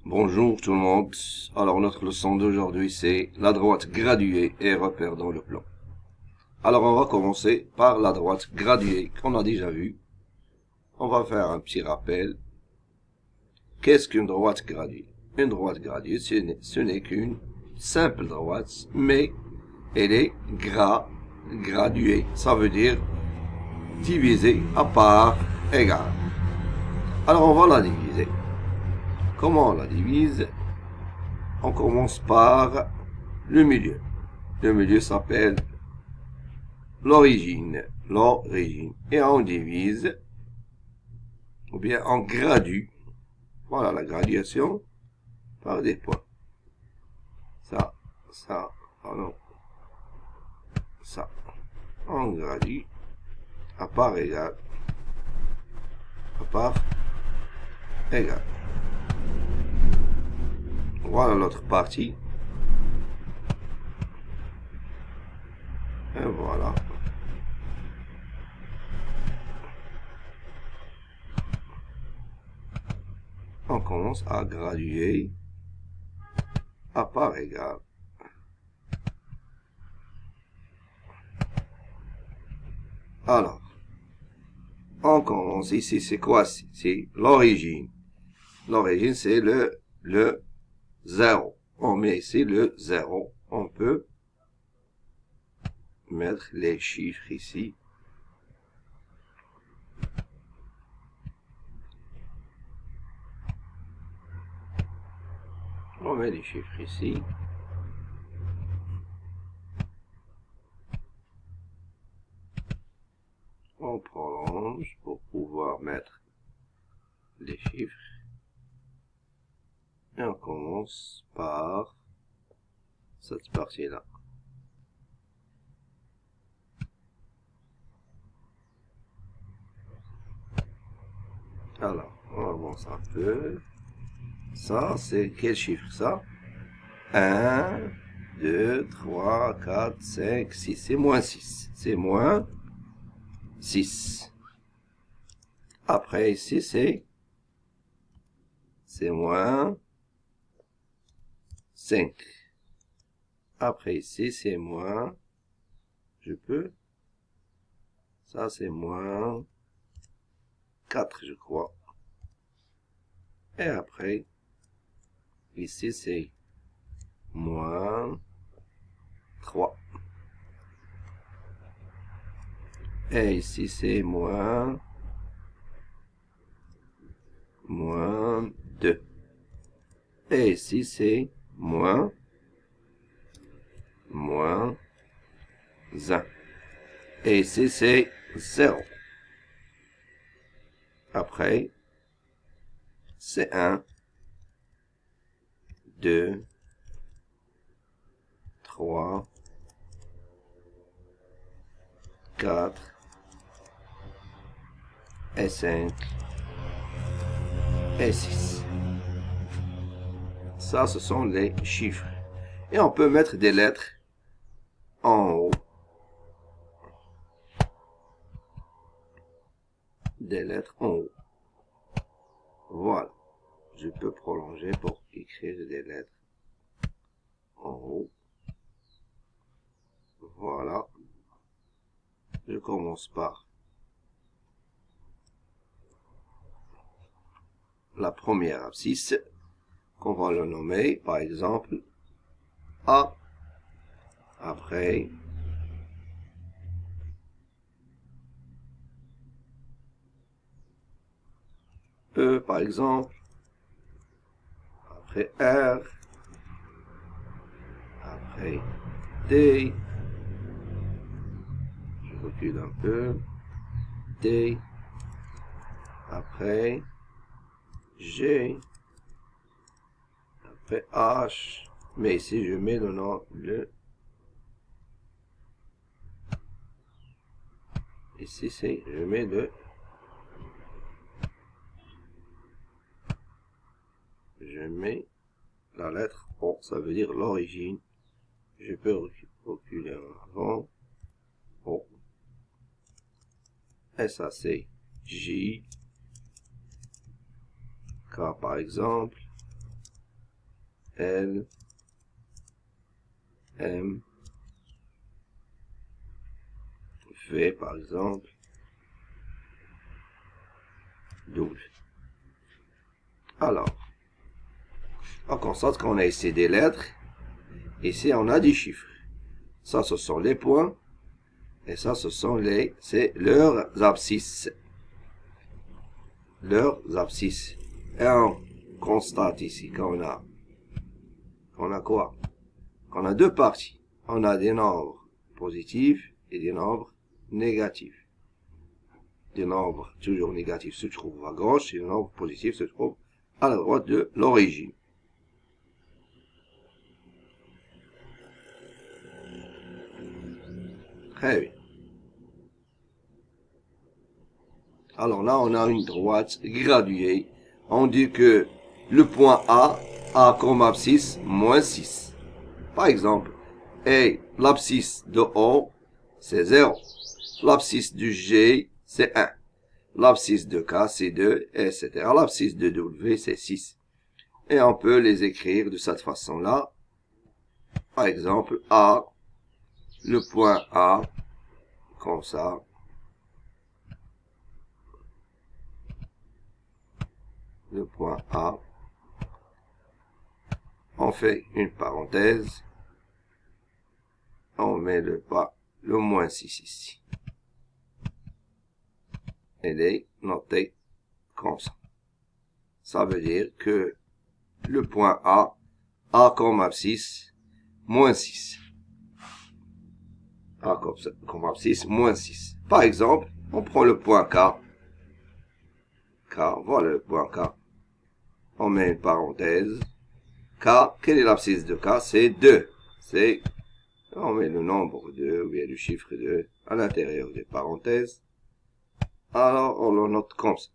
Bonjour tout le monde. Alors notre leçon d'aujourd'hui c'est la droite graduée et repères dans le plan. Alors on va commencer par la droite graduée qu'on a déjà vue. On va faire un petit rappel. Qu'est-ce qu'une droite graduée? Une droite graduée ce n'est qu'une simple droite, mais elle est graduée. Ça veut dire divisée à part égale. Alors on va la diviser. Comment on la divise? On commence par le milieu. Le milieu s'appelle l'origine. L'origine. Et on divise, ou bien on gradue, voilà la graduation, par des points. Ça, pardon. Ça. On gradue à part égale. À part égale. Voilà l'autre partie. Et voilà. On commence à graduer à part égale. Alors, on commence ici, c'est quoi? C'est l'origine. L'origine, c'est le 0. On met ici le 0. On peut mettre les chiffres ici. On met les chiffres ici. On prolonge pour pouvoir mettre les chiffres. Et on commence par cette partie-là. Alors, on avance un peu. Ça, c'est quel chiffre ça? 1, 2, 3, 4, 5, 6. C'est moins 6. C'est moins 6. Après, ici, c'est moins 5. Après, ici, c'est moins... Je peux... Ça, c'est moins 4, je crois. Et après, ici, c'est moins 3. Et ici, c'est moins 2. Et ici, c'est moins 1. Et ici, c'est 0. Après, c'est 1, 2, 3, 4 et 5 et 6. Ça, ce sont les chiffres. Et on peut mettre des lettres en haut. Des lettres en haut. Voilà. Je peux prolonger pour écrire des lettres en haut. Voilà. Je commence par la première abscisse, qu'on va le nommer, par exemple, A. Après, E, par exemple. Après R. Après D. Je recule un peu. D. Après G. Après H. Mais ici, je mets le nom, ici, je mets je mets la lettre O, ça veut dire l'origine. Je peux reculer en avant. O. Et ça, c'est J. K, par exemple. L, M, V par exemple, W. Alors, on constate qu'on a ici des lettres, ici on a des chiffres. Ça, ce sont les points, et ça, ce sont c'est leurs abscisses. Leurs abscisses. Et on constate ici qu'on a quoi? Qu'on a deux parties. On a des nombres positifs et des nombres négatifs. Des nombres toujours négatifs se trouvent à gauche et les nombres positifs se trouvent à la droite de l'origine. Très bien. Alors là, on a une droite graduée. On dit que le point A comme abscisse moins 6. Par exemple, et l'abscisse de O, c'est 0. L'abscisse du G, c'est 1. L'abscisse de K, c'est 2, etc. L'abscisse de W, c'est 6. Et on peut les écrire de cette façon-là. Par exemple, A, le point A, comme ça. Le point A. On fait une parenthèse. On met le moins 6 ici. Elle est notée comme ça. Ça veut dire que le point A comme abscisse, moins 6. A comme abscisse, moins 6. Par exemple, on prend le point K. Voilà le point K. On met une parenthèse. K, quelle est l'abscisse de K? C'est 2. On met le nombre 2, ou bien le chiffre 2, à l'intérieur des parenthèses. Alors, on le note comme ça.